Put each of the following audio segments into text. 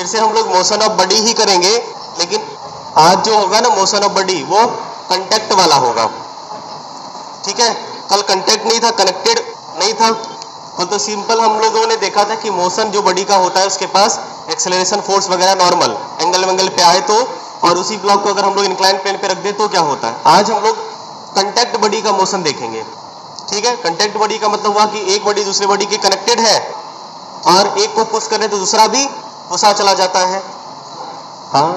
फिर से हम लोग मोशन ऑफ बॉडी ही करेंगे, लेकिन आज जो होगा ना मोशन ऑफ बॉडी वो कंटेक्ट वाला होगा। ठीक है, कल कंटेक्ट नहीं था, कनेक्टेड नहीं था। तो सिंपल हम लोगों ने देखा था कि मोशन जो बॉडी का होता है उसके पास एक्सेलरेशन फोर्स वगैरह नॉर्मल एंगल पे आए तो, और उसी ब्लॉक को अगर हम लोग इंक्लाइन प्लेन पे रख दे तो क्या होता है। आज हम लोग कंटेक्ट बॉडी का मोशन देखेंगे। ठीक है, कंटेक्ट बॉडी का मतलब हुआ कि एक बॉडी दूसरे बॉडी के कनेक्टेड है और एक को पुश करें तो दूसरा भी पुशा चला जाता है। हाँ,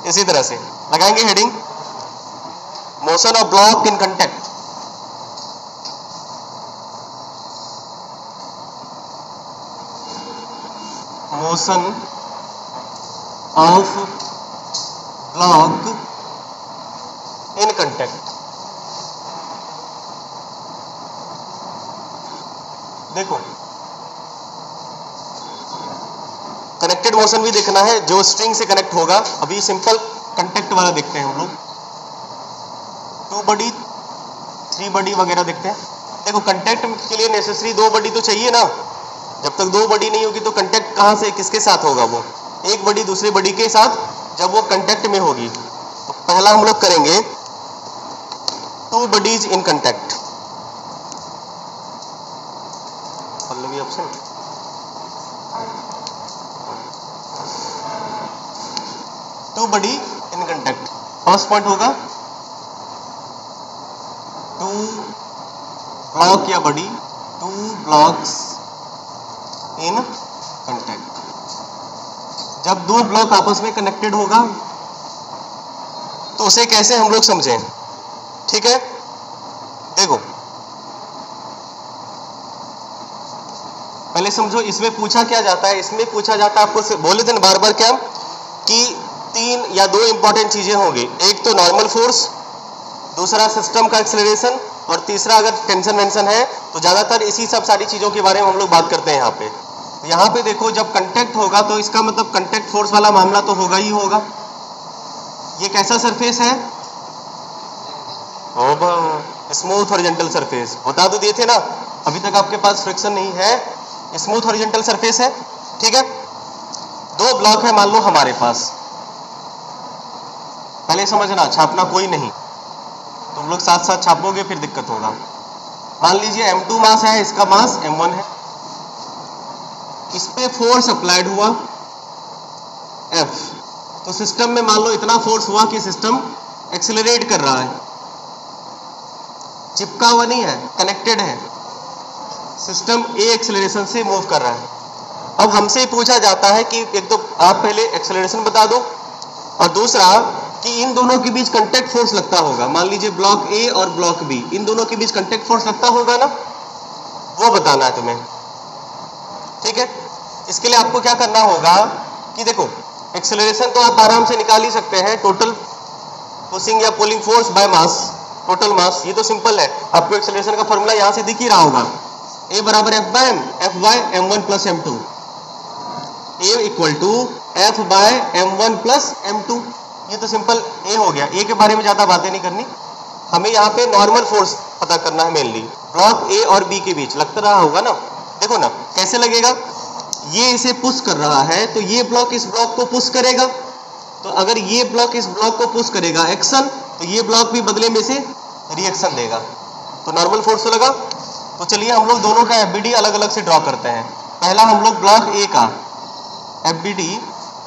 इसी तरह से लगाएंगे heading motion of block in contact. Motion of block in contact. देखो, कनेक्टेड मोशन भी देखना है जो स्ट्रिंग से कनेक्ट होगा। अभी सिंपल कंटेक्ट वाला देखते हैं हम लोग, 2 बॉडी 3 बॉडी वगैरह देखते हैं। देखो, कंटेक्ट के लिए नेसेसरी 2 बॉडी तो चाहिए ना। जब तक 2 बॉडी नहीं होगी तो कंटेक्ट कहाँ से किसके साथ होगा, वो एक बॉडी दूसरे बॉडी के साथ जब वो कंटेक्ट में होगी। तो पहला हम लोग करेंगे 2 bodies in contact. Pallavi option, two body in contact. First point होगा 2 ब्लॉक या बॉडी, 2 ब्लॉक्स इन कंटेक्ट। जब 2 ब्लॉक आपस में कनेक्टेड होगा तो उसे कैसे हम लोग समझें। ठीक है, देखो पहले समझो इसमें पूछा क्या जाता है। इसमें पूछा जाता है, आपको बोले थे बार बार क्या कि 3 या 2 इंपॉर्टेंट चीजें होंगी। एक तो नॉर्मल फोर्स, दूसरा सिस्टम का एक्सेलरेशन, और तीसरा अगर टेंशन वेंशन है तो ज्यादातर इसी सब सारी चीजों के बारे में हम लोग बात करते हैं यहाँ पे। तो यहाँ पे देखो, जब कंटेक्ट होगा तो इसका मतलब कंटेक्ट फोर्स वाला मामला तो होगा ही होगा। ये कैसा सरफेस है, स्मूथ हॉरिजॉन्टल सरफेस। बता तो दिए थे ना, अभी तक आपके पास फ्रिक्शन नहीं है, स्मूथ हॉरिजॉन्टल सरफेस है। ठीक है, 2 ब्लॉक है मान लो हमारे पास। पहले समझना, छापना कोई नहीं, तुम लोग साथ साथ छापोगे फिर दिक्कत होगा। मान लीजिए M2 मास है, इसका मास M1 है। इस पे फोर्स अप्लाइड हुआ F, तो सिस्टम में मान लो इतना फोर्स हुआ कि सिस्टम एक्सेलरेट कर रहा है। चिपका हुआ नहीं है, कनेक्टेड है। सिस्टम A एक्सेलरेशन से मूव कर रहा है। अब हमसे पूछा जाता है कि एक तो आप पहले एक्सेलरेशन बता दो, और दूसरा कि इन दोनों के बीच कंटेक्ट फोर्स लगता होगा। मान लीजिए ब्लॉक A और ब्लॉक B, इन दोनों के बीच कंटेक्ट फोर्स लगता होगा ना, वो बताना है तुम्हें। ठीक है, इसके लिए आपको क्या करना होगा कि देखो, एक्सेलरेशन तो आप आराम से निकाल ही सकते हैं, टोटल पुशिंग या pulling force by mass, total mass. ये तो सिंपल है, आपको एक्सेलरेशन का फॉर्मूला यहाँ से दिख ही रहा होगा। A बराबर F by M, F by M1 plus M2। A equal to F by M1 plus M2। ये तो सिंपल A हो गया। A के बारे में ज्यादा बातें नहीं करनी, हमें यहाँ पे नॉर्मल फोर्स पता करना है मेनली। ब्लॉक A और B के बीच लगता रहा होगा ना, देखो ना कैसे लगेगा। ये इसे पुश कर रहा है तो ये ब्लॉक इस ब्लॉक को पुश करेगा, तो अगर ये ब्लॉक इस ब्लॉक को पुश करेगा एक्शन, तो ये ब्लॉक भी बदले में से रिएक्शन देगा, तो नॉर्मल फोर्स तो लगा। तो चलिए हम लोग दोनों का FBD अलग अलग से ड्रॉ करते हैं। पहला हम लोग ब्लॉक A का FBD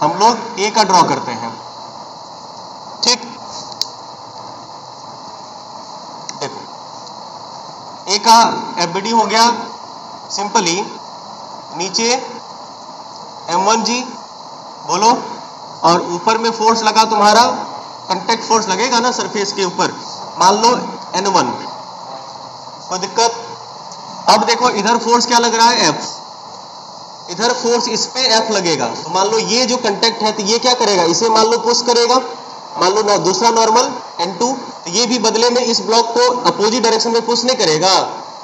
हम लोग A का ड्रॉ करते हैं। ठीक, देखो A का FBD हो गया सिंपली, नीचे M1G बोलो, और ऊपर में फोर्स लगा तुम्हारा, कंटेक्ट फोर्स लगेगा ना सरफेस के ऊपर, मान लो N1, कोई दिक्कत। अब देखो इधर फोर्स क्या लग रहा है F, इधर फोर्स इस पे F लगेगा, तो मान लो ये जो कंटेक्ट है तो ये क्या करेगा, इसे मान लो पुश करेगा, मान लो ना दूसरा नॉर्मल N2, तो ये भी बदले में इस ब्लॉक को अपोजिट डायरेक्शन में पुश नहीं करेगा।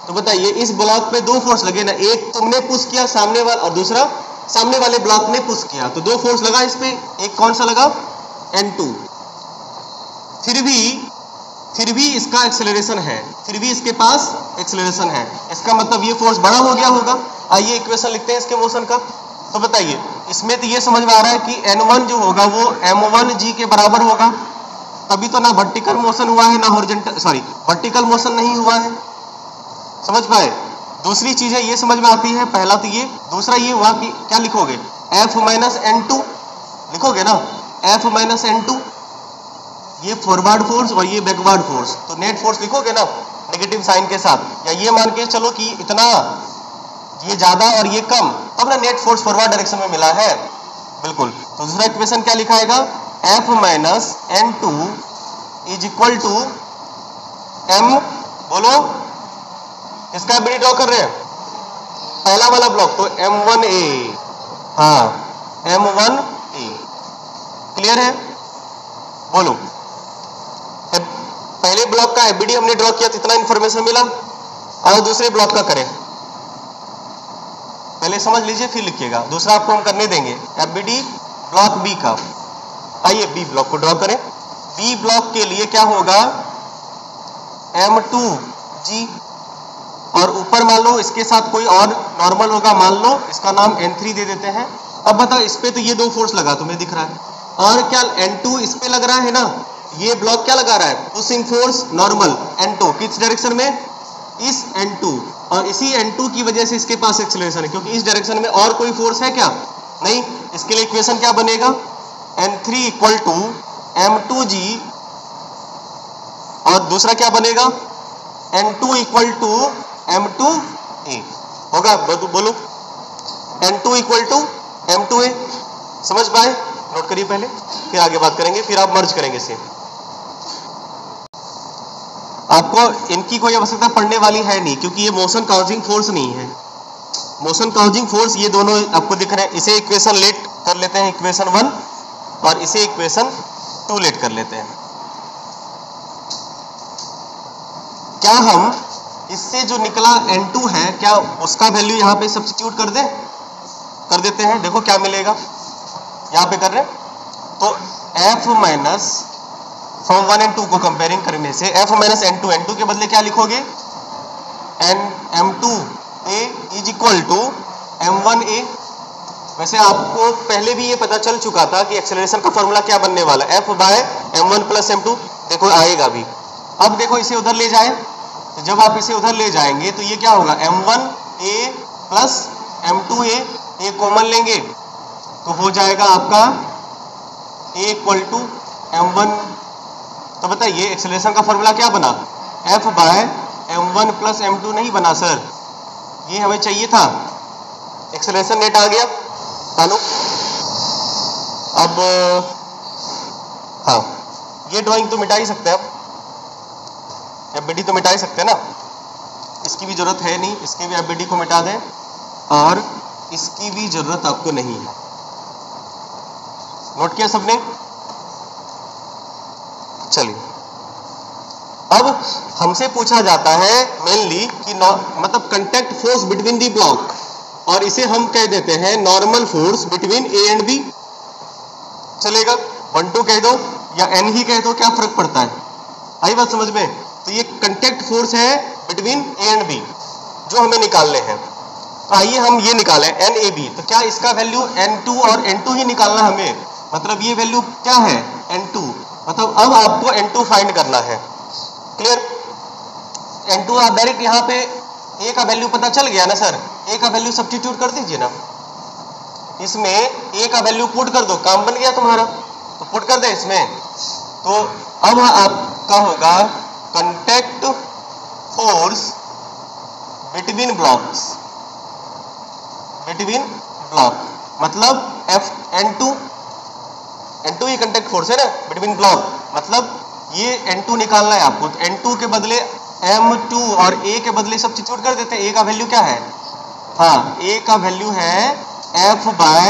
तो बताइए इस ब्लॉक पे 2 फोर्स लगे ना, एक तुमने पुश किया सामने वाला और दूसरा सामने वाले ब्लॉक ने पुश किया, तो 2 फोर्स लगा इस पे। एक कौन सा लगा, N2। फिर भी इसका एक्सेलरेशन है, फिर भी इसके पास एक्सेलरेशन है, इसका मतलब ये फोर्स बड़ा हो गया होगा। आइए इक्वेशन लिखते हैं इसके मोशन का। तो बताइए, इसमें तो ये समझ में आ रहा है कि N1 जो होगा वो M1G के बराबर होगा, तभी तो ना वर्टिकल मोशन हुआ है ना हॉरिजॉन्टल, सॉरी वर्टिकल मोशन नहीं हुआ है। समझ पाए? दूसरी चीजें ये समझ में आती है, पहला तो ये, दूसरा ये हुआ कि क्या लिखोगे, F माइनस N2 लिखोगे ना, F माइनस N2, ये फॉरवर्ड फोर्स और ये बैकवर्ड फोर्स, तो नेट फोर्स लिखोगे ना नेगेटिव साइन के साथ, या ये मान के चलो कि इतना ये ज्यादा और ये कम, तब ना नेट फोर्स फॉरवर्ड डायरेक्शन में मिला है। बिल्कुल। तो दूसरा इक्वेशन क्या लिखाएगा, F minus N2 is equal to M, बोलो इसका एबिलिटी ड्रॉ कर रहे हैं, पहला वाला ब्लॉक तो M1A, हाँ M1A, क्लियर है? बोलो, पहले ब्लॉक का एबीडी हमने ड्रॉ किया तो इतना इंफॉर्मेशन मिला, और दूसरे ब्लॉक का करें, पहले समझ लीजिए फिर लिखिएगा, दूसरा आपको हम करने देंगे एबीडी ब्लॉक बी का। आइए बी ब्लॉक को ड्रॉ करें। बी ब्लॉक के लिए क्या होगा, M2G, और ऊपर मान लो इसके साथ कोई और नॉर्मल होगा, मान लो इसका नाम N3 दे देते हैं। अब बताओ, इस पे तो ये दो फोर्स लगा तुम्हें दिख रहा है, और क्या N2 इस पे लग रहा है ना, ये ब्लॉक क्या लगा रहा है, पुशिंग फोर्स नॉर्मल N2 किस डायरेक्शन में, इस N2, और इसी N2 की वजह से इसके पास एक्सेलरेशन है, क्योंकि इस डायरेक्शन में और कोई फोर्स है क्या, नहीं। इसके लिए इक्वेशन क्या बनेगा, N3 इक्वल टू M2G, और दूसरा क्या बनेगा, N2 इक्वल टू M2A होगा, बोलो N2 इक्वल टू M2A। समझ पाए? नोट करिए पहले, फिर आगे बात करेंगे, फिर आप मर्ज करेंगे इसे। आपको इनकी कोई आवश्यकता पड़ने वाली है नहीं, क्योंकि ये मोशन काउजिंग फोर्स नहीं है। मोशन काउजिंग फोर्स ये दोनों आपको दिख रहे हैं। इसे इक्वेशन लेट कर लेते हैं, इक्वेशन 1, और इसे इक्वेशन 2 लेट कर लेते हैं। क्या हम इससे जो निकला N2 है, क्या उसका वैल्यू यहाँ पे सब्स्टिट्यूट कर देते हैं। देखो क्या मिलेगा, यहाँ पे कर रहे हैं तो F माइनस फ्रॉम 1 and 2 को कंपेयरिंग करने से F माइनस N2 के बदले क्या लिखोगे, M2A is equal to M1A। वैसे आपको पहले भी ये पता चल चुका था कि एक्सेलरेशन का फॉर्मूला क्या बनने वाला, F by M1 plus M2। देखो आएगा भी। अब देखो इसे उधर ले जाए, तो जब आप इसे उधर ले जाएंगे तो ये क्या होगा, M1A प्लस M2A, ये कॉमन लेंगे तो हो जाएगा आपका A इक्वल टू M1। तो बताइए एक्सेलरेशन का फॉर्मूला क्या बना, F by M1 plus M2 नहीं बना सर, ये हमें चाहिए था। एक्सेलरेशन नेट आ गया मानो। अब हाँ, ये ड्राइंग तो मिटा ही सकते हैं, अब एफबीडी तो मिटा ही सकते हैं ना, इसकी भी जरूरत है नहीं, इसके भी एफबीडी को मिटा दें, और इसकी भी जरूरत आपको नहीं है। नोट किया सबने? चलिए, अब हमसे पूछा जाता है मेनली कि मतलब contact force between the block, और इसे हम कह देते हैं normal force between A and B. चलेगा, 1 2 कह दो या n ही कह दो, क्या फर्क पड़ता है? आई बात समझ में? तो ये कांटेक्ट फोर्स है बिटवीन ए एंड बी जो हमें निकालने हैं। तो आइए हम ये निकालें NAB। तो क्या इसका वैल्यू N2 और N2 ही निकालना हमें, मतलब ये वैल्यू क्या है N2, मतलब अब आपको N2 फाइंड करना है। क्लियर? N2 आप डायरेक्ट यहाँ पे A का वैल्यू पता चल गया ना सर, A का वैल्यू सब्स्टिट्यूट कर दीजिए ना, इसमें A का वैल्यू पुट कर दो, काम बन गया तुम्हारा। तो पुट कर दे इसमें, तो अब आपका होगा contact force between blocks, between block मतलब N2 ये कांटेक्ट फोर्स है ना बिटवीन ब्लॉक, मतलब ये N2 निकालना है आपको। तो N2 के बदले M2 और A के बदले सब्स्टिट्यूट कर देते हैं। A का वैल्यू क्या है, हाँ A का वैल्यू है F by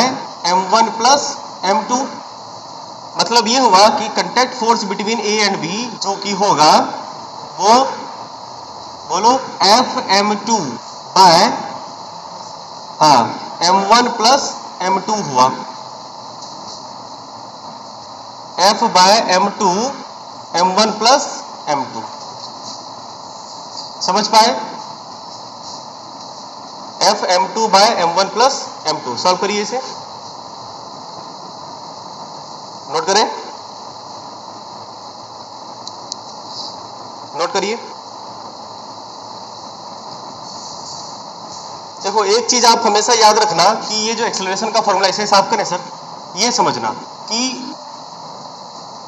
M1 plus M2। मतलब ये हुआ कि contact force between A and B जो कि होगा वो, बोलो FM2 बाय हाँ M1 प्लस M2 हुआ, F bye M2 M1 plus M2। समझ पाए? F M two by M one plus M two. Solve करिए इसे, नोट करें, नोट करिए। देखो एक चीज आप हमेशा याद रखना कि ये जो एक्सेलरेशन का फॉर्मूला इसे साफ करें सर, ये समझना कि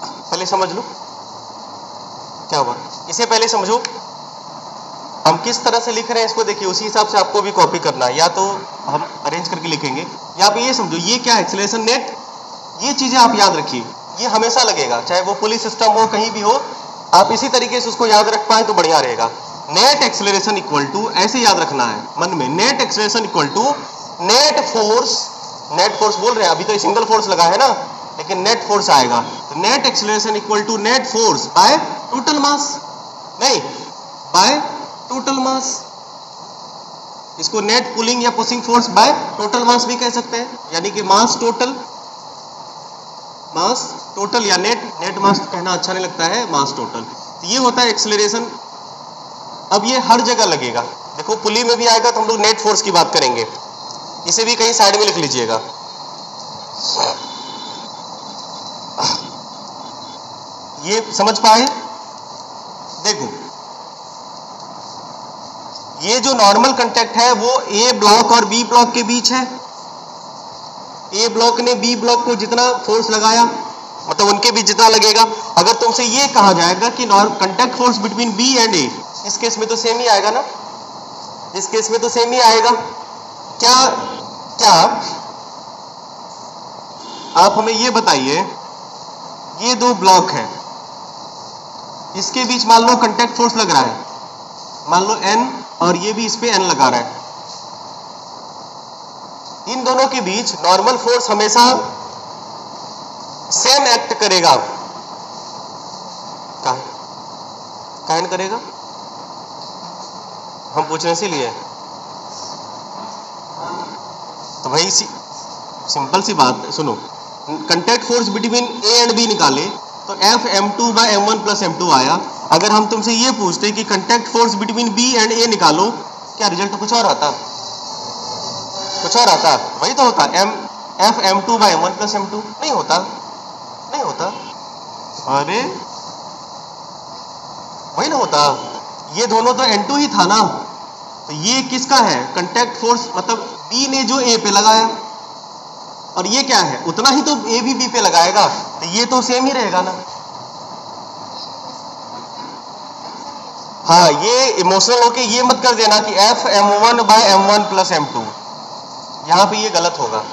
पहले समझ लो क्या हुआ, इसे पहले समझो हम किस तरह से लिख रहे हैं इसको देखिए, उसी हिसाब से आपको भी कॉपी करना है, या तो हम अरेंज करके लिखेंगे या आप ये समझो ये क्या है एक्सेलरेशन नेट, ये चीजें आप याद रखिए, ये हमेशा लगेगा चाहे वो पुलिस सिस्टम हो कहीं भी हो, आप इसी तरीके से उसको याद रख पाए तो बढ़िया रहेगा। नेट एक्सेलरेशन इक्वल टू, ऐसे याद रखना है मन में, net acceleration equal to net force, net force बोल रहे हैं अभी तो सिंगल फोर्स लगा है ना, लेकिन नेट फोर्स आएगा, तो net acceleration equal to net force by total mass, नहीं बाय टोटल मास, इसको नेट पुलिंग या pushing force by total mass भी कह सकते हैं, यानी कि मास टोटल या नेट मास कहना अच्छा नहीं लगता है, मास टोटल, तो ये होता है एक्सेलरेशन। अब ये हर जगह लगेगा, देखो पुली में भी आएगा तो हम लोग नेट फोर्स की बात करेंगे, इसे भी कहीं साइड में लिख लीजिएगा। ये समझ पाए? देखो ये जो नॉर्मल कांटेक्ट है वो ए ब्लॉक और बी ब्लॉक के बीच है, ए ब्लॉक ने बी ब्लॉक को जितना फोर्स लगाया मतलब उनके बीच जितना लगेगा। अगर तुमसे ये कहा जाएगा कि contact force between B and A, इस केस में तो सेम ही आएगा ना, इस केस में तो सेम ही आएगा। क्या क्या आप हमें ये बताइए, ये दो ब्लॉक हैं, इसके बीच मान लो कांटेक्ट फोर्स लग रहा है, मान लो N और ये भी इस पे N लगा रहा है, इन दोनों के बीच नॉर्मल फोर्स हमेशा सेम एक्ट करेगा, काहे करेगा, हम पूछने से लिए तो भाई सिंपल सी बात सुनो, contact force between A and B निकाले तो F M two by M one plus M two आया। अगर हम तुमसे ये पूछते कि contact force between B and A निकालो, क्या रिजल्ट तो कुछ और आता, कुछ और आता, वही तो होता F M two by M one plus M two, नहीं होता, नहीं होता, अरे वही ना होता, ये दोनों तो N2 ही था ना, तो ये किसका है कांटेक्ट फोर्स, मतलब बी ने जो ए पे लगाया और ये क्या है उतना ही तो ए भी बी पे लगाएगा, तो ये तो सेम ही रहेगा ना। हाँ ये इमोशनल होके ये मत कर देना कि F M one by M one plus M two, यहाँ पे ये गलत होगा,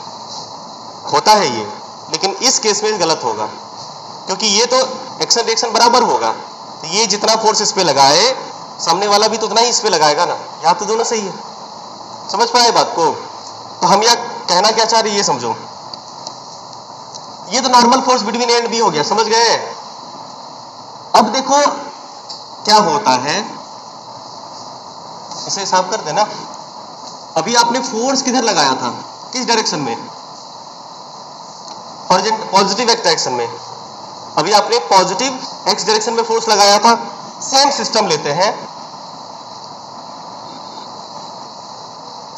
होता है ये, लेकिन इस केस में गलत होगा क्योंकि ये तो एक्शन रिएक्शन बराबर होगा, तो ये जितना फोर्स इस पे लगाए सामने वाला भी तो उतना ही इस पे लगाएगा ना, यहाँ तो दोनों सही है। समझ पाए बात को? तो हम यहाँ कहना क्या चाह रहे हैं ये समझो, ये तो normal force between A and B हो गया, समझ गए? अब देखो क्या होता है, इसे साफ कर देना। अभी आपने फोर्स किधर लगाया था, किस डायरेक्शन में, पॉजिटिव एक्स डायरेक्शन में, अभी आपने पॉजिटिव एक्स डायरेक्शन में फोर्स लगाया था। सेम सिस्टम लेते हैं,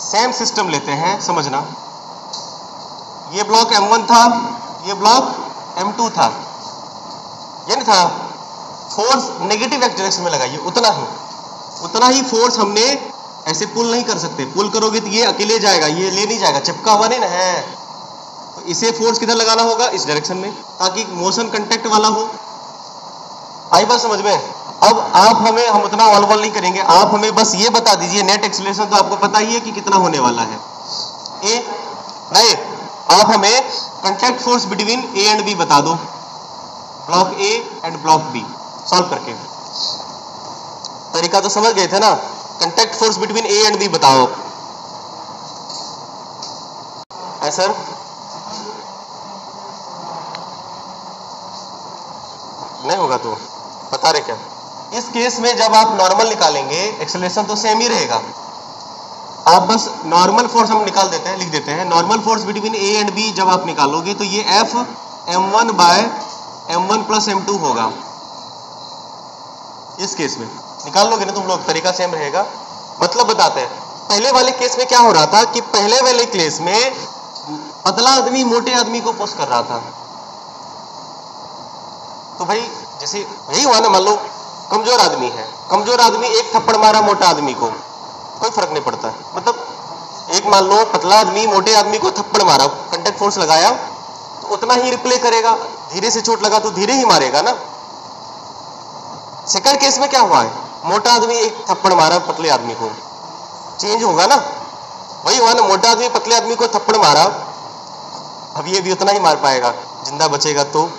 सेम सिस्टम लेते हैं, समझना, ये ब्लॉक M1 था, ये ब्लॉक M2 था, ये नहीं था, फोर्स नेगेटिव एक्स डायरेक्शन में लगाइए, उतना ही फोर्स हमने ऐसे पुल नहीं कर सकते, पुल करोगे तो ये अकेले जाएगा, ये ले नहीं जाएगा, चिपका हुआ नहीं ना है, तो इसे फोर्स किधर लगाना होगा, इस डायरेक्शन में, ताकि मोशन कांटेक्ट वाला हो। आई बात समझ में? अब आप हमें, हम उतना वॉल नहीं करेंगे, आप हमें बस ये बता दीजिए नेट एक्सेलरेशन तो आपको पता ही है कि कितना होने वाला है, ए नहीं, आप हमें contact force between A and B बता दो, block A and block B, solve करके। तरीका तो समझ गए थे ना, contact force between A and B बताओ। सर नहीं होगा तो बता रहे क्या? इस केस में जब आप नॉर्मल निकालेंगे एक्सेलरेशन तो सेम ही रहेगा, आप बस नॉर्मल फोर्स हम निकाल देते हैं, लिख देते हैं, normal force between A and B जब आप निकालोगे तो ये F m1 bye m1 plus m2 होगा। इस केस में निकाल लोगे ना तुम लोग, तरीका सेम रहेगा। मतलब बताते हैं, पहले वाले केस में क्या हो रहा था कि पहले वाले केस में पतला आदमी मोटे आदमी को पुश कर रहा था। तो भाई जैसे यही हुआ ना, मान लो कमजोर आदमी है, कमजोर आदमी एक थप्पड़ मारा मोटा आदमी को, कोई फर्क नहीं पड़ता। मतलब एक मान लो पतला आदमी मोटे आदमी को थप्पड़ मारा, कांटेक्ट फोर्स लगाया, तो उतना ही रिप्ले करेगा। धीरे से चोट लगा तो धीरे ही मारेगा ना। सेकंड केस में क्या हुआ है, मोटा आदमी एक थप्पड़ मारा पतले आदमी को, चेंज होगा ना। वही हुआ ना, मोटा आदमी पतले आदमी को थप्पड़ मारा, अब ये भी उतना ही मार पाएगा, जिंदा बचेगा तो।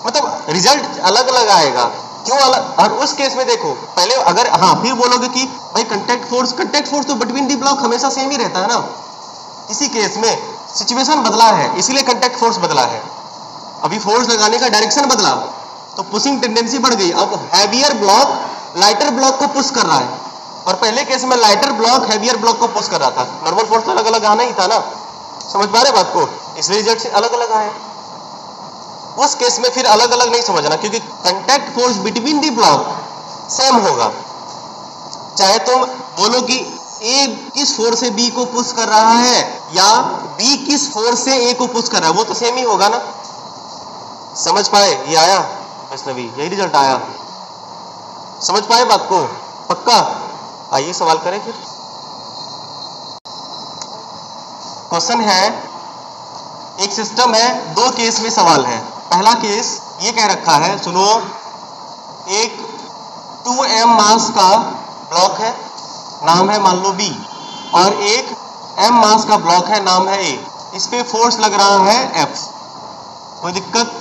मतलब रिजल्ट अलग अलग आएगा। क्यों अलग? और उस केस में देखो पहले अगर हाँ फिर बोलोगे कि भाई कांटेक्ट फोर्स तो बिटवीन दी ब्लॉक हमेशा सेम ही रहता है ना। इसी केस में सिचुएशन बदला है, इसीलिए कांटेक्ट फोर्स बदला है। अभी फोर्स लगाने का डायरेक्शन बदला तो पुशिंग टेंडेंसी बढ़ गई। अब हैवियर ब्लॉक लाइटर ब्लॉक को पुश कर रहा है, और पहले केस में लाइटर ब्लॉक हैवियर ब्लॉक को पुश कर रहा था। नॉर्मल फोर्स तो अलग अलग आना ही था ना। समझ पा रहे बात को? इसलिए रिजल्ट अलग अलग आए। उस केस में फिर अलग अलग नहीं समझना, क्योंकि contact force between the block same होगा। चाहे तुम बोलो कि ए किस फोर्स से बी को पुश कर रहा है या बी किस फोर्स से ए को पुश कर रहा है, वो तो सेम ही होगा ना। समझ पाए? ये आया वैष्णवी, यही रिजल्ट आया। समझ पाए बात को? पक्का? आइए सवाल करें फिर। क्वेश्चन है, एक सिस्टम है, दो केस में सवाल है। पहला केस ये कह रखा है, सुनो, एक 2m मास का ब्लॉक है, नाम है मान लो B, और एक m मास का ब्लॉक है, नाम है A। इस पे फोर्स लग रहा है F। कोई दिक्कत?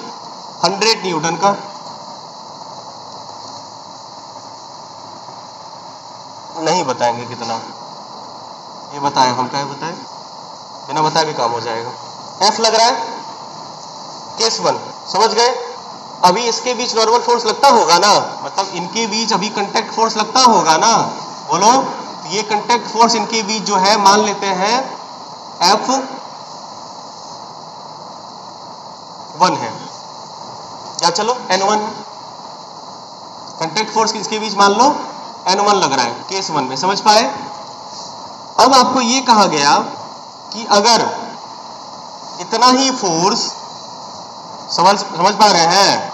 100 न्यूटन का। नहीं बताएंगे कितना, ये बताएं, हम क्या बताएं? बिना बताए भी काम हो जाएगा। F लग रहा है, केस 1 समझ गए। अभी इसके बीच नॉर्मल फोर्स लगता होगा ना, मतलब इनके बीच अभी कांटेक्ट फोर्स लगता होगा ना। बोलो, ये कांटेक्ट फोर्स इनके बीच जो है मान लेते हैं F1 है, या चलो N1 है। कांटेक्ट फोर्स इसके बीच मान लो N1 लग रहा है केस 1 में। समझ पाए? अब आपको ये कहा गया कि अगर इतना ही फोर्स, समझ पा रहे हैं,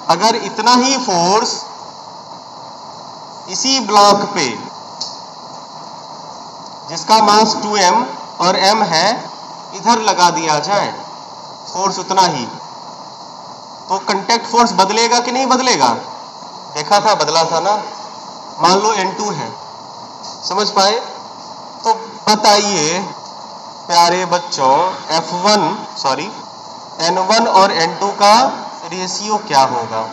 अगर इतना ही फोर्स इसी ब्लॉक पे जिसका मास 2m और m है इधर लगा दिया जाए, फोर्स उतना ही, तो कांटेक्ट फोर्स बदलेगा कि नहीं बदलेगा? देखा था, बदला था ना। मान लो N2 है। समझ पाए? तो बताइए प्यारे बच्चों, N1 और N2 का रेशियो क्या होगा?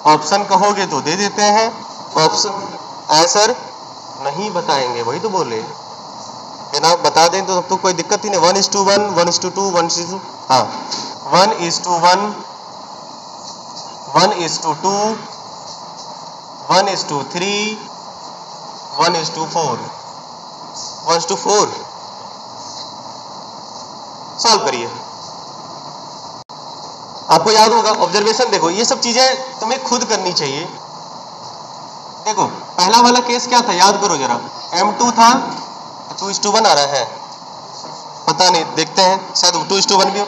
ऑप्शन कहोगे तो दे देते हैं, ऑप्शन आंसर नहीं बताएंगे, वही तो बोले। बिना बता दें तो तब तो कोई दिक्कत ही नहीं। 1:1, 1:2, 1:2, हाँ 1:1, 1:2, 1:3, 1:4, 1:4। सॉल्व करिए, आपको याद होगा। ऑब्जर्वेशन देखो, ये सब चीजें तुम्हें खुद करनी चाहिए। देखो पहला वाला केस क्या था, याद करो जरा। M2 था, 2:1 आ रहा है, पता नहीं, देखते हैं, शायद 2:1 भी हो।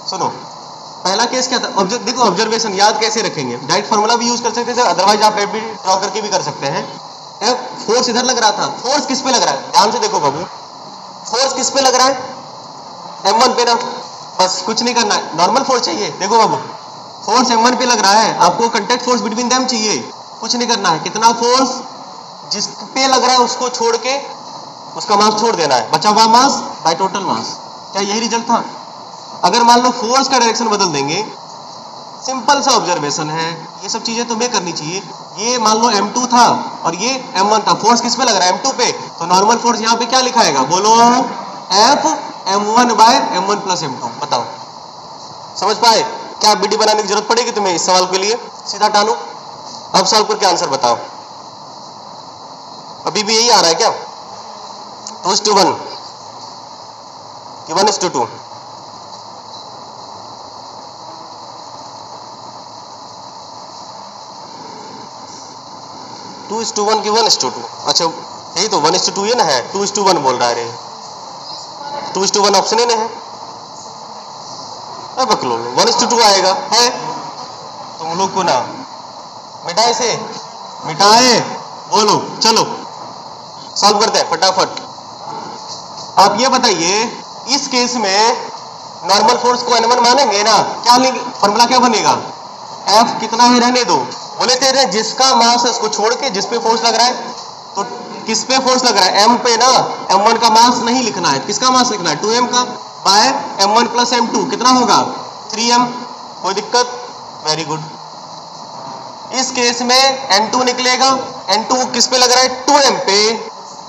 सुनो, पहला केस क्या था? देखो ऑब्जर्वेशन याद कैसे रखेंगे, डायरेक्ट फॉर्मूला भी यूज कर सकते हैं, अदरवाइज आप भी ड्रॉ करके भी कर सकते हैं। फोर्स इधर लग रहा था, फोर्स किस पे लग रहा है? ध्यान से देखो बाबू, फोर्स किस पे लग रहा है? M1 पे ना। बस कुछ नहीं करना है, नॉर्मल फोर्स चाहिए। देखो बाबू, फोर्स M1 पे लग रहा है, आपको कांटेक्ट फोर्स बिटवीन देम चाहिए। कुछ नहीं करना है, कितना फोर्स जिस पे लग रहा है उसको छोड़ के उसका मास छोड़ देना है, बचा हुआ मास बाय टोटल मास। क्या यही रिजल्ट था? अगर मान लो फोर्स का डायरेक्शन बदल देंगे, सिंपल सा ऑब्जर्वेशन है, ये सब चीजें तुम्हें करनी चाहिए। ये मान लो M2 था और ये M1 था, फोर्स किस पे लग रहा है? M2 पे, तो नॉर्मल फोर्स यहाँ पे क्या लिखाएगा? बोलो, F M1 bye M1 plus M2। बताओ, समझ पाए? क्या BD बनाने की जरूरत पड़ेगी तुम्हें इस सवाल के लिए? सीधा टानो, अब सॉल्व करके आंसर बताओ। अभी भी यही आ रहा है क्या? 2:1 कि 1:2? 2:1 कि 1:2? अच्छा यही तो 1:2 ये ना है, 2:1 बोल रहा है रे, 2:1 ऑप्शन है ना है, अब बकलो 1:2 आएगा है। तुम लोग को ना मिटाए से मिटाए, बोलो चलो सॉल्व करते हैं फटाफट। आप ये बताइए इस केस में नॉर्मल फोर्स को N1 मानेंगे ना, क्या लेंगे, फॉर्मूला क्या बनेगा, F कितना है रहने दो, बोले थे जिसका मास है उसको छोड़ के जिस पे फोर्स लग रहा है, तो किस पे फोर्स लग रहा है, M पे ना, M1 का मास नहीं लिखना है, किसका मास लिखना है, 2M का, बाय M1 प्लस M2 कितना होगा 3M, कोई दिक्कत, वेरी गुड। इस केस में N2 निकलेगा, N2 किस पे लग रहा है 2M पे,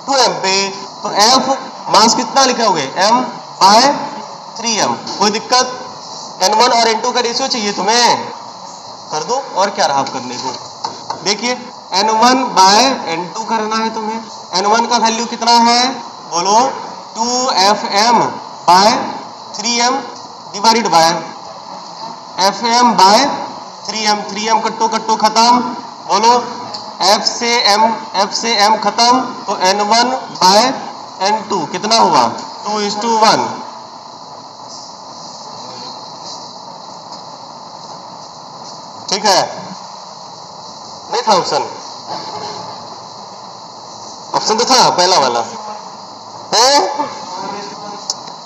2M पे, तो F मास कितना लिखोगे M बाय 3M, कोई दिक्कत। N1 और N2 का रेशियो चाहिए तुम्हें, कर दो, और क्या रहा करने को। देखिए N1 बाय N2 करना है तुम्हें, N1 का वैल्यू कितना है बोलो 2FM by 3M divided by FM by 3M, 3M कट्टो कट्टो खत्म, बोलो F से M खत्म, तो N1 बाय N2 कितना हुआ 2:1, ठीक है, नहीं था ऑप्शन, ऑप्शन तो था पहला वाला है,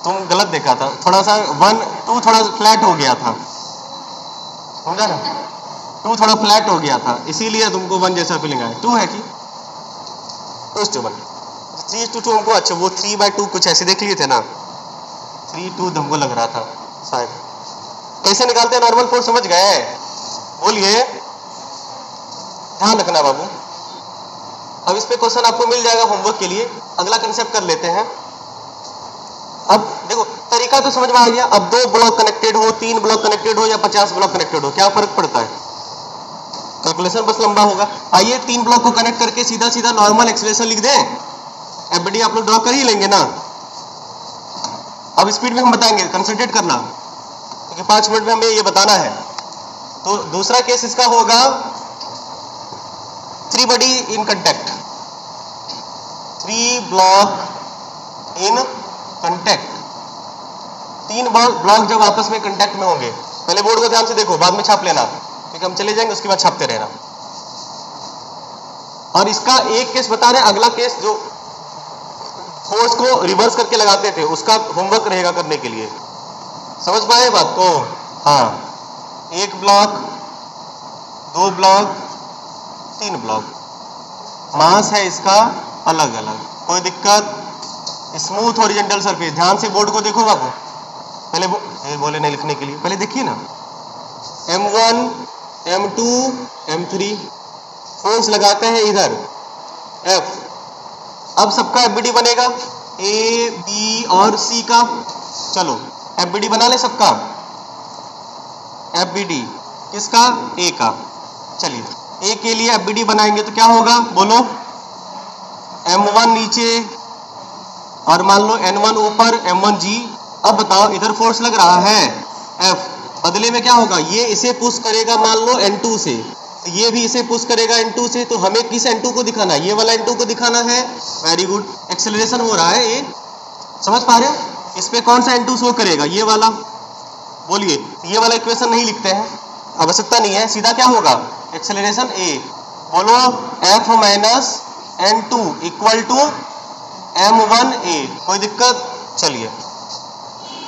तुम गलत देखा था, थोड़ा सा 1 2 थोड़ा फ्लैट हो गया था, समझा ना, 2 थोड़ा फ्लैट हो गया था, इसीलिए तुमको 1 जैसा फीलिंग आया, 2 है कि 2:1, 3:2 हमको, अच्छा वो 3/2 कुछ ऐसे देख लिए थे ना, 3:2 हमको लग रहा था शायद। कैसे निकालते हैं नॉर्मल फोर्स, समझ गए, बोलिए, ध्यान रखना बाबू। अब इस पे क्वेश्चन आपको मिल जाएगा होमवर्क के लिए। अगला कंसेप्ट कर लेते हैं। अब देखो तरीका तो समझ में आ गया, अब 2 ब्लॉक कनेक्टेड हो, 3 ब्लॉक कनेक्टेड हो या 50 ब्लॉक कनेक्टेड हो, क्या फर्क पड़ता है, कैलकुलेशन बस लंबा होगा। आइए 3 ब्लॉक को कनेक्ट करके सीधा सीधा नॉर्मल एक्सेलरेशन लिख दें, एफबीडी आप लोग ड्रॉ कर ही लेंगे ना। अब स्पीड में हम बताएंगे, कंसंट्रेट करना, क्योंकि 5 मिनट में हमें ये बताना है। तो दूसरा केस इसका होगा 3 body in contact, 3 block in contact, 3 block जब आपस में कंटेक्ट में होंगे, पहले बोर्ड को ध्यान से देखो, बाद में छाप लेना, क्योंकि हम चले जाएंगे उसके बाद छापते रहना। और इसका एक केस बता रहे हैं, अगला केस जो फोर्स को रिवर्स करके लगाते थे उसका होमवर्क रहेगा करने के लिए, समझ पाए बात को। हाँ, 1 ब्लॉक, 2 ब्लॉक, 3 ब्लॉक, मास है इसका अलग अलग, कोई दिक्कत। स्मूथ हॉरिजॉन्टल सरफेस, ध्यान से बोर्ड को देखो बाबू, पहले बोले नहीं लिखने के लिए, पहले देखिए ना, M1 M2 M3 फोर्स लगाते हैं इधर F, अब सबका एफबीडी बनेगा A B और C का, चलो एफबीडी बना ले सबका, एफबीडी किसका A का, चलिए A के लिए एफबीडी बनाएंगे तो क्या होगा बोलो, M1 नीचे और मान लो N1 ऊपर, M1G। अब बताओ इधर फोर्स लग रहा है F, बदले में क्या होगा, ये इसे पुश करेगा मान लो N2 से, तो ये भी इसे पुश करेगा N2 से, तो हमें किस N2 को दिखाना है, ये वाला N2 को दिखाना है, वेरी गुड। एक्सेलरेशन हो रहा है ये, समझ पा रहे हो, इस पे कौन सा N2 शो करेगा, ये वाला, बोलिए, ये वाला इक्वेशन नहीं लिखते हैं, आवश्यकता नहीं है, सीधा क्या होगा एक्सेलरेशन A, बोलो F minus N2 equal to M1A, कोई दिक्कत। चलिए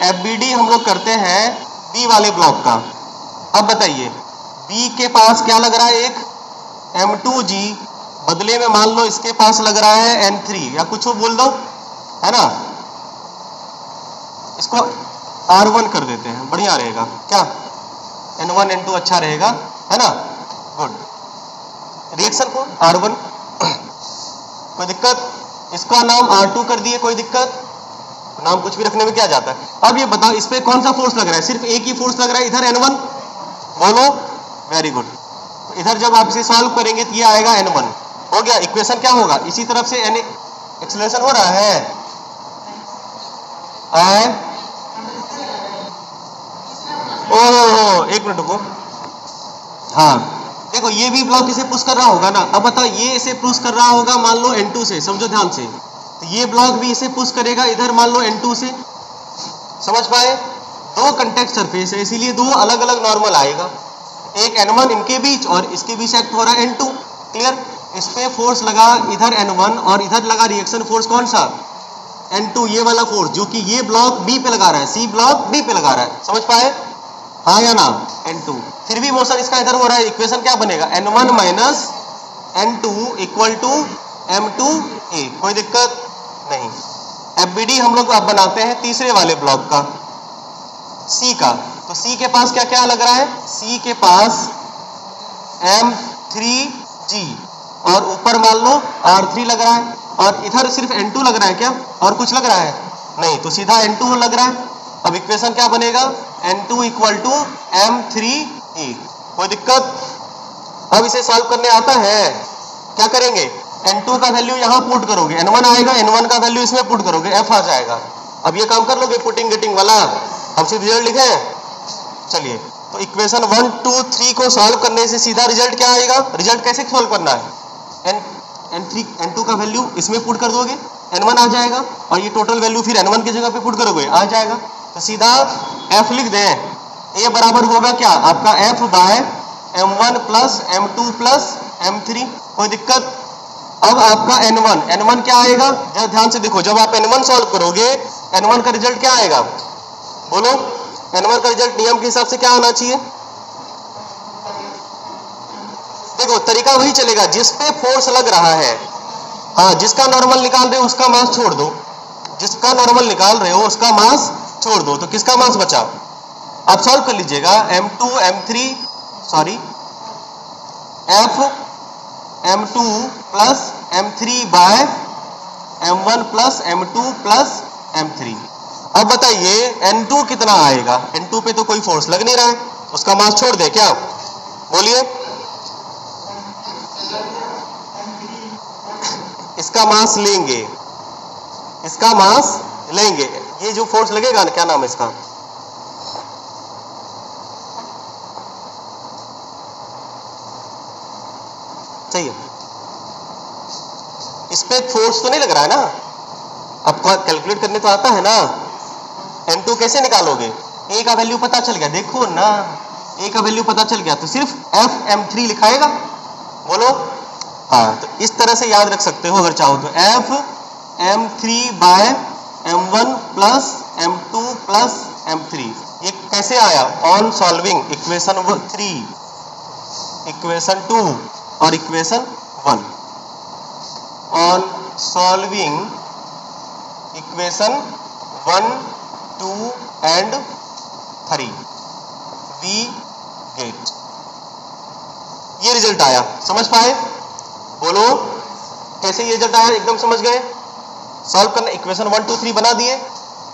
एफबीडी हम लोग करते हैं B वाले ब्लॉक का। अब बताइए B के पास क्या लग रहा है, एक M2G, बदले में मान लो इसके पास लग रहा है N3 या कुछ बोल दो, है ना, इसको R1 कर देते हैं, बढ़िया रहेगा क्या, N1 N2 अच्छा रहेगा, है ना, गुड। रिएक्शन को R1, कोई दिक्कत, इसका नाम R2 कर दिए, कोई दिक्कत, नाम कुछ भी रखने में क्या जाता है। अब ये बताओ इस पे कौन सा फोर्स लग रहा है, सिर्फ एक ही फोर्स लग रहा है इधर N1, बोलो, वेरी गुड। इधर जब आप इसे सॉल्व करेंगे तो ये आएगा N1, हो गया, इक्वेशन क्या होगा, इसी तरफ से एक्सेलरेशन हो रहा है, ओह एक मिनट रुको, हाँ देखो ये भी ब्लॉक इसे पुश कर रहा होगा ना। अब बताओ ये इसे पुश कर रहा होगा मान लो N2 से, समझो ध्यान से, तो ये ब्लॉक भी इसे पुश करेगा इधर मान लो N2 से। समझ पाए? दो कंटेक्ट सरफेस है इसीलिए दो अलग अलग नॉर्मल आएगा, एक N1 इनके बीच और इसके बीच एक्ट हो रहा है N2। क्लियर? इस पे फोर्स लगा इधर N1 और इधर लगा रिएक्शन फोर्स कौन सा? N2, ये वाला फोर्स जो कि ये ब्लॉक बी पे लगा रहा है, सी ब्लॉक बी पे लगा रहा है। समझ पाए? हाँ या ना? N2 फिर भी मोशन इसका इधर हो रहा है। इक्वेशन क्या बनेगा? N1 minus N2 equal to M2A। कोई दिक्कत नहीं। FBD हम लोग अब बनाते हैं तीसरे वाले ब्लॉक का, C का। तो C के पास क्या क्या लग रहा है? C के पास M3G और ऊपर मान लो R3 लग रहा है और इधर सिर्फ N2 लग रहा है क्या? और कुछ लग रहा है? नहीं, तो सीधा N2 लग रहा है। अब इक्वेशन क्या बनेगा? N2 equal to M3A। कोई दिक्कत? अब इसे सॉल्व करने आता है, क्या करेंगे? N2 का वैल्यू यहाँ पुट करोगे, N1 आएगा, N1 का वैल्यू इसमें पुट करोगे, F आ जाएगा। अब ये काम कर लोगे पुटिंग गेटिंग वाला, हम सिर्फ रिजल्ट लिखे। चलिए, तो इक्वेशन 1 2 3 को सॉल्व करने से सीधा रिजल्ट क्या आएगा? रिजल्ट कैसे सॉल्व करना है? N2 का वैल्यू इसमें पुट कर दोगे, N1 आ जाएगा और ये टोटल वैल्यू फिर N1 की जगह पे पुट करोगे, आ जाएगा। तो सीधा F लिख दें। ये बराबर होगा क्या? आपका F by M1 plus M2 plus M3। कोई दिक्कत? अब आपका N1 क्या आएगा? ध्यान से देखो, जब आप N1 सॉल्व करोगे N1 का रिजल्ट क्या आएगा? बोलो, N1 का रिजल्ट नियम के हिसाब से क्या आना चाहिए? देखो तरीका वही चलेगा जिस पे फोर्स लग रहा है। हाँ, जिसका नॉर्मल निकाल रहे हो उसका मास छोड़ दो, जिसका नॉर्मल निकाल रहे हो उसका मास छोड़ दो, तो किसका मास बचा? आप सॉल्व कर लीजिएगा। M2 plus M3 bye M1 plus M2 plus M3। अब बताइए N2 कितना आएगा? N2 पे तो कोई फोर्स लग नहीं रहा है, उसका मास छोड़ दे क्या? बोलिए। इसका मास लेंगे, इसका मास लेंगे। ये जो फोर्स लगेगा ना, क्या नाम है इसका? सही है, इस पे फोर्स तो नहीं लग रहा है ना? आपको कैलकुलेट करने तो आता है ना? N2 कैसे निकालोगे? A का वैल्यू पता चल गया, देखो ना, A का वैल्यू पता चल गया तो सिर्फ FM3 लिखाएगा। बोलो। हाँ, तो इस तरह से याद रख सकते हो अगर चाहो तो, FM3 bye M1 plus M2 plus M3। ये कैसे आया? ऑन सॉल्विंग इक्वेशन 3, इक्वेशन 2 और equation 1। On solving equation 1 2 and 3 we get. ये रिजल्ट आया, समझ पाए? बोलो, कैसे ये रिजल्ट आया? एकदम समझ गए? सॉल्व करना, इक्वेशन 1 2 3 बना दिए,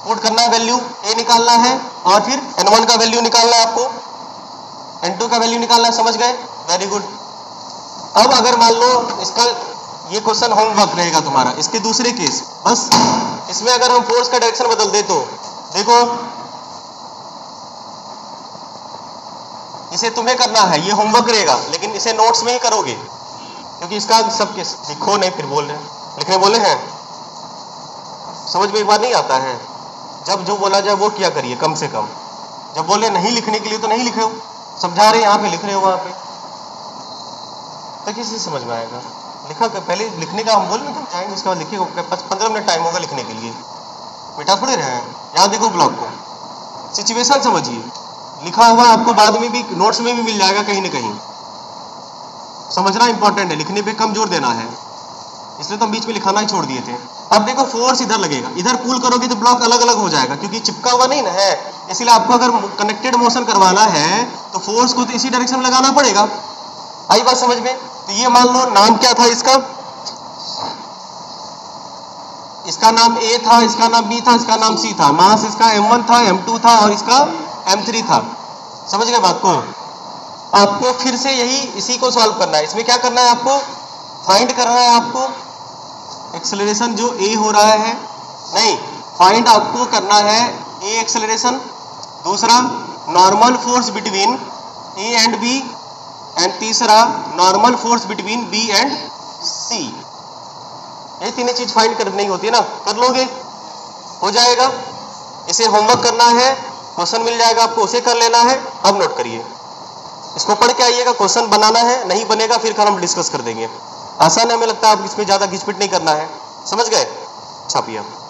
पुट करना है वैल्यू, A निकालना है और फिर N1 का वैल्यू निकालना है आपको, N2 का वैल्यू निकालना है। समझ गए? Very good. अब अगर मान लो इसका ये क्वेश्चन होमवर्क रहेगा तुम्हारा, इसके दूसरे केस, बस इसमें अगर हम फोर्स का डायरेक्शन बदल दे तो देखो, इसे तुम्हें करना है, ये होमवर्क रहेगा, लेकिन इसे नोट्स में ही करोगे क्योंकि इसका सब केस लिखो नहीं, फिर बोल रहे हैं, लिखने बोले हैं, समझ में एक बार नहीं आता है। जब जो बोला जाए वो किया करिए कम से कम। जब बोले नहीं लिखने के लिए तो नहीं लिखे हो, समझा रहे यहाँ पे लिख रहे हो, वहां पे तो किसी समझ में आएगा? लिखा कर, पहले लिखने का हम बोल रहे जाएंगे, उसके बाद लिखिए, 15 मिनट टाइम होगा लिखने के लिए, बेटा थोड़े रहे हैं। यहाँ देखो ब्लॉक को, सिचुएशन समझिए, लिखा हुआ आपको बाद में भी नोट्स में भी मिल जाएगा कहीं ना कहीं। समझना इंपॉर्टेंट है, लिखने पे कम जोर देना है, इसलिए तो हम बीच में लिखाना ही छोड़ दिए थे। अब देखो फोर्स इधर लगेगा, इधर पुल करोगे तो ब्लॉक अलग अलग हो जाएगा क्योंकि चिपका हुआ नहीं ना है, इसलिए आपको अगर कनेक्टेड मोशन करवाना है तो फोर्स को तो इसी डायरेक्शन में लगाना पड़ेगा। आई बात समझ में? तो ये मान लो नाम क्या था इसका? इसका नाम A था, इसका नाम B था, इसका नाम C था, मास इसका M1 था, M2 था और इसका M3 था। समझ गए बात को? आपको फिर से यही इसी को सॉल्व करना है। इसमें क्या करना है? आपको फाइंड करना है, आपको एक्सेलरेशन जो A हो रहा है, नहीं, फाइंड आपको करना है A एक्सेलरेशन, दूसरा normal force between A and B, and तीसरा normal force between B and C. ये तीनों चीज फाइंड करनी होती है ना, कर लोगे, हो जाएगा। इसे होमवर्क करना है, क्वेश्चन मिल जाएगा आपको, उसे कर लेना है। अब नोट करिए, इसको पढ़ के आइएगा, क्वेश्चन बनाना है, नहीं बनेगा फिर हम डिस्कस कर देंगे। आसान है, हमें लगता है आप इसमें ज्यादा घिचपिट नहीं करना है, समझ गए? छापिए आप।